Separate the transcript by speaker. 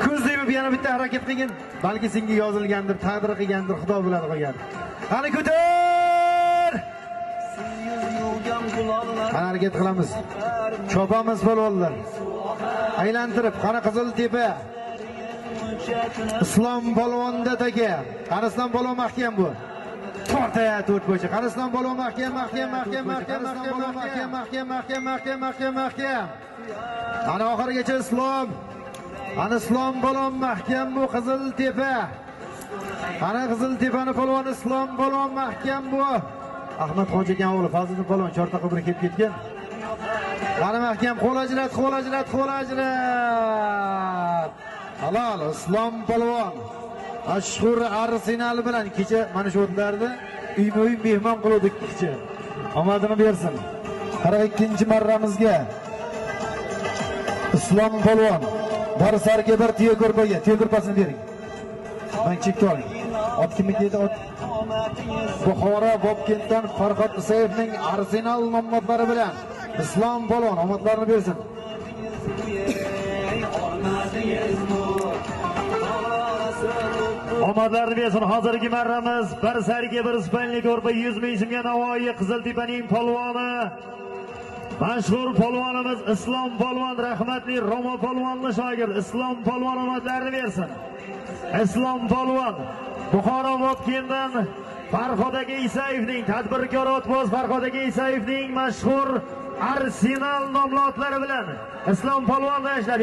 Speaker 1: ko'z yumib yana bitta harakat qilgin. Balki senga yozilgandir, taqdir qilgandir, Xudo biladi qolgan. Qani ko'tar! Qani harakat qilamiz. Chopamiz polvonlar. Aylantirib, qani Qizil tepa. Islom polvonda taka. Qani Islom polvon mahkam bu. Tortaya to'rt bo'yicha. Qani Islom polvon mahkam. Ana oxirigacha Islom. Ana Islom polvon mahkam bu Qizil tepa. Ana Qizil tepani polvon Islom polvon mahkam bu. Ahmad Xo'jagan o'g'li Fazliddin polvon chortaqa bir kelib ketgan. Qani mahkam qo'l ajrat. Halol Islom polvon. Mashhur Arsenal bilan kecha mana shu o'tlarda uyma-uy mehmon qildik kecha. Omadini bersin. 42-marramizga Islom polvon Barsarga bir tiyo ko'rpasini bering. Men chekka oling. Ot kimniki edi? Ot Buxoro Bobkentdan Farhod Isayevning Arsenal nomlari bilan Islom polvon omadlarini bersin. Omadlarni bersin. Hozirgi marramiz Barsarga bir ispanlik ko'rpa 100 ming so'mga Navoiy Qiziltepaning polvoni. Mashhur polvonimiz Islom polvon, rahmatli Roma polvonning shogirdi Islom polvon omadlarini bersin. Islom polvon Buxoro Bobkentdan Farhod aka Isayevning tadbirkor otboz Farhod aka Isayevning mashhur Arsenal nomli otlari bilan Islom polvon ishlab